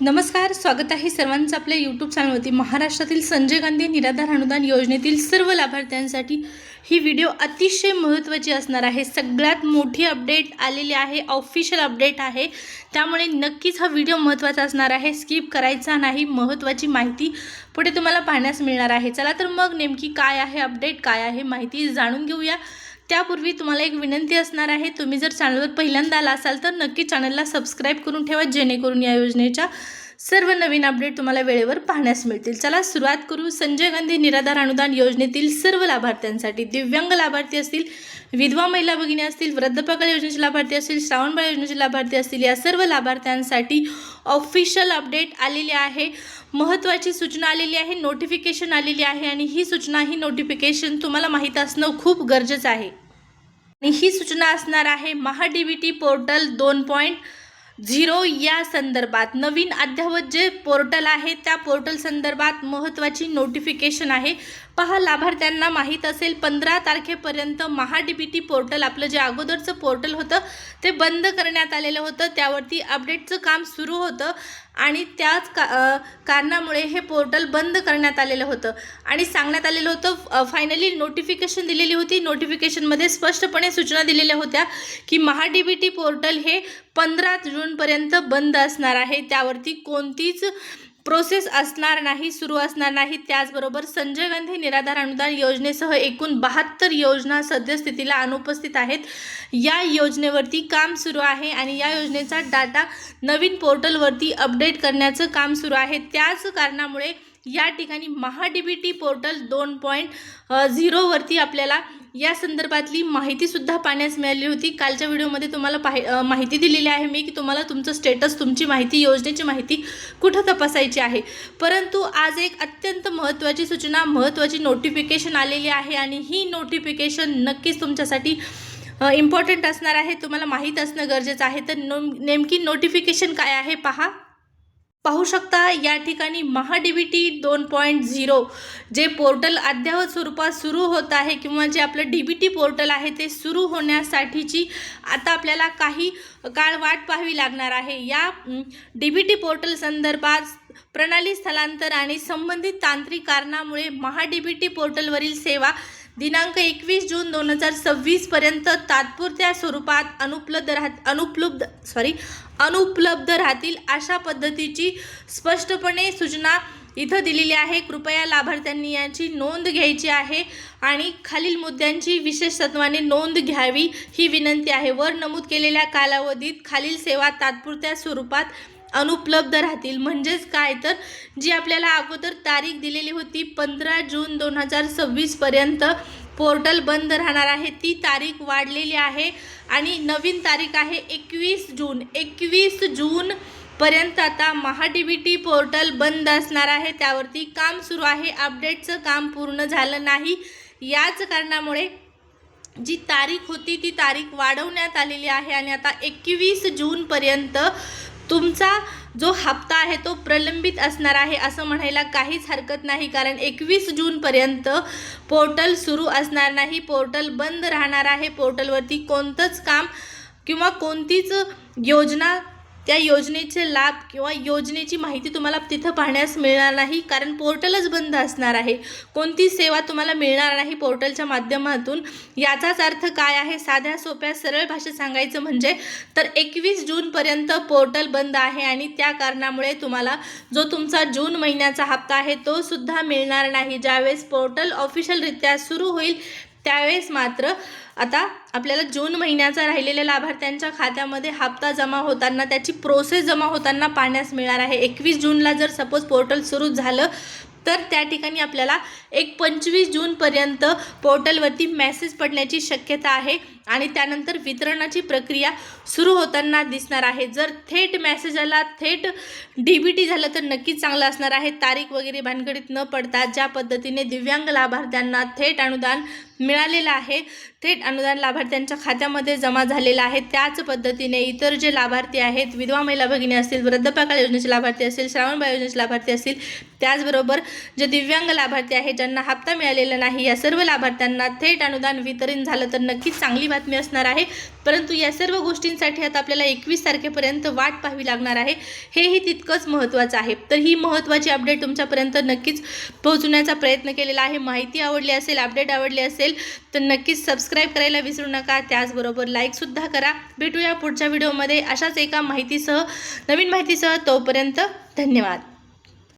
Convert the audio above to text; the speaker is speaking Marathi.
नमस्कार, स्वागत आहे सर्वांचं आपल्या यूट्यूब चॅनलवरती। महाराष्ट्रातील संजय गांधी निराधार अनुदान योजनेतील सर्व लाभार्थ्यांसाठी ही व्हिडिओ अतिशय महत्त्वाची असणार आहे। सगळ्यात मोठी अपडेट आलेली आहे, ऑफिशियल अपडेट आहे, त्यामुळे नक्कीच हा व्हिडिओ महत्त्वाचा असणार आहे, स्किप करायचा नाही। महत्त्वाची माहिती पुढे तुम्हाला पाहण्यास मिळणार आहे। चला तर मग नेमकी काय आहे अपडेट, काय आहे माहिती जाणून घेऊया। त्यापूर्वी तुम्हाला एक विनंती असणार आहे, तुम्ही जर चॅनलवर पहिल्यांदा आला असाल तर नक्की चॅनलला सबस्क्राइब करून ठेवा, जेणेकरून या योजनेच्या सर्व नवीन अपडेट तुम्हाला वेळेवर पाहण्यास मिळतील। चला सुरुवात करू। संजय गांधी निराधार अनुदान योजनेतील सर्व लाभार्थ्यांसाठी, दिव्यांग लाभार्थी असतील, विधवा महिला भगिनी असतील, वृद्धपकाळ योजनेचे लाभार्थी असतील, श्रावणबाळ योजनेचे लाभार्थी असतील, या सर्व लाभार्थ्यांसाठी ऑफिशियल अपडेट आलेली आहे। महत्त्वाची सूचना आलेली आहे, नोटिफिकेशन आलेली आहे आणि ही सूचना, ही नोटिफिकेशन तुम्हाला माहिती असणं खूप गरजेचं आहे। आणि ही सूचना असणार आहे महाडीबीटी पोर्टल 2.0 या संदर्भात। नवीन अद्ययावत जे पोर्टल आहे त्या पोर्टल संदर्भात महत्त्वाची नोटिफिकेशन आहे। पहा, लाभार्थ्यांना माहीत असेल 15 तारखेपर्यंत महाडीबीटी पोर्टल, आपलं जे अगोदरचं पोर्टल होतं ते बंद करण्यात आलेलं होतं, त्यावरती अपडेटचं काम सुरू होतं आणि त्याच कारणामुळे हे पोर्टल बंद करण्यात आलेलं होतं आणि सांगण्यात आलेलं होतं, फायनली नोटिफिकेशन दिलेली होती। नोटिफिकेशनमध्ये स्पष्टपणे सूचना दिलेल्या होत्या की महाडीबीटी पोर्टल हे 15 जूनपर्यंत बंद असणार आहे, त्यावरती कोणतीच प्रोसेस असणार नाही, सुरू असणार नाही। त्याचबरोबर संजय गांधी निराधार अनुदान योजनेसह एकूण 72 योजना सद्यस्थितीला अनुपस्थित आहेत। या योजनेवरती काम सुरू आहे आणि या योजनेचा डाटा नवीन पोर्टलवरती अपडेट करण्याचं काम सुरू आहे। त्याच कारणामुळे या ठिकाणी महाडीबीटी पोर्टल 2.0 वरती आपल्याला या संदर्भातली माहिती सुद्धा पाहण्यास मिळाली होती। कालच्या व्हिडिओमध्ये तुम्हाला माहिती दिलेली आहे मी की तुम्हाला तुमचं स्टेटस, तुमची माहिती, योजनेची माहिती कुठं तपासायची आहे। परंतु आज एक अत्यंत महत्त्वाची सूचना, महत्त्वाची नोटिफिकेशन आलेली आहे आणि ही नोटिफिकेशन नक्कीच तुमच्यासाठी इम्पॉर्टंट असणार आहे, तुम्हाला माहीत असणं गरजेचं आहे। तर नेमकी नोटिफिकेशन काय आहे पाहू शकता या ठिकाणी। महाडीबीटी 2.0 जे पोर्टल अद्ययावत स्वरूपात सुरू होत आहे किंवा जे आपलं डीबीटी पोर्टल आहे ते सुरू होण्यासाठीची आता आपल्याला काही काळ वाट पाहावी लागणार आहे। या डीबीटी पोर्टल संदर्भात प्रणाली स्थलांतर आणि संबंधित तांत्रिक कारणामुळे महाडीबीटी पोर्टलवरील सेवा दिनांक 21 जून 2026 पर्यंत तात्पुरत्या स्वरूपात अनुपलब्ध राहतील, अशा पद्धतीची स्पष्टपणे सूचना इथं दिलेली आहे। कृपया लाभार्थ्यांनी याची नोंद घ्यायची आहे आणि खालील मुद्द्यांची विशेष तत्वाने नोंद घ्यावी ही विनंती आहे। वर नमूद केलेल्या कालावधीत खालील सेवा तात्पुरत्या स्वरूपात अनुपलब्ध राहतील। म्हणजेच काय, तर जी आपल्याला अगोदर तारीख दिलेली होती 15 जून 2026 पर्यंत पोर्टल बंद राहणार आहे, ती तारीख वाढलेली आहे आणि नवीन तारीख आहे 21 जून पर्यंत आता महाडीबीटी पोर्टल बंद असणार आहे, त्यावरती काम सुरू आहे। अपडेटचं काम पूर्ण झालं नाही, याच कारणामुळे जी तारीख होती ती तारीख वाढवण्यात आलेली आहे आणि आता 21 जूनपर्यंत तुमचा जो हप्ता आहे तो प्रलंबित असणार आहे असं म्हणायला काहीच हरकत नाही, कारण 21 जूनपर्यंत पोर्टल सुरू असणार नाही, पोर्टल बंद राहणार आहे। पोर्टलवरती कोणतंच काम किंवा कोणतीच योजना, त्या योजनेचे लाभ किंवा योजनेची माहिती तुम्हाला तिथं पाहण्यास मिळणार नाही, कारण पोर्टलच बंद असणार आहे। कोणती सेवा तुम्हाला मिळणार नाही पोर्टलच्या माध्यमातून। याचाच अर्थ काय आहे, साध्या सोप्या सरळ भाषेत सांगायचं म्हणजे तर 21 जूनपर्यंत पोर्टल बंद आहे आणि त्या कारणामुळे तुम्हाला जो तुमचा जून महिन्याचा हप्ता आहे तो सुद्धा मिळणार नाही। ज्यावेळेस पोर्टल ऑफिशियलरित्या सुरू होईल त्यावेळेस मात्र आता आपल्याला जून महिन्याचा राहिलेल्या लाभार्थ्यांच्या खात्यामध्ये हप्ता जमा होताना, त्याची प्रोसेस जमा होताना पाहण्यास मिळणार आहे। 21 जूनला जर सपोज पोर्टल सुरू झालं तर त्या ठिकाणी आपल्याला 25 जूनपर्यंत पोर्टलवरती मेसेज पडण्याची शक्यता आहे आणि त्यानंतर वितरणाची प्रक्रिया सुरू होताना दिसणार आहे। जर थेट मेसेज आला, थेट डीबीटी झालं तर नक्कीच चांगलं असणार आहे। तारीख वगैरे भानगडीत न पडता ज्या पद्धतीने दिव्यांग लाभार्थ्यांना थेट अनुदान मिळालेलं आहे, थेट अनुदान लाभार्थ्यांच्या खात्यामध्ये जमा झालेलं आहे। त्याच पद्धतीने इतर जे लाभार्थी आहेत, विधवा महिला भगिनी असतील, वृद्धपकाळ योजनेचे लाभार्थी असतील, श्रावणबाळ योजनेचे लाभार्थी असतील, त्याचबरोबर जे दिव्यांग लाभार्थी आहेत ज्यांना हप्ता मिळालेला नाही, या सर्व लाभार्थ्यांना थेट अनुदान वितरण झालं तर नक्कीच चांगली बातमी असणार आहे। परंतु या सर्व गोष्टींसाठी आता आपल्याला 21 तारखेपर्यंत वाट पाहावी लागणार आहे, हेही तितकंच महत्त्वाचं आहे। तर ही महत्त्वाची अपडेट तुमच्यापर्यंत नक्कीच पोहोचवण्याचा प्रयत्न केलेला आहे। माहिती आवडली असेल, अपडेट आवडली असेल तर नक्कीच सबस्क्राईब करायला विसरू नका, त्याचबरोबर लाईकसुद्धा करा। भेटूया पुढच्या व्हिडिओमध्ये अशाच एका माहितीसह, नवीन माहितीसह। तोपर्यंत धन्यवाद।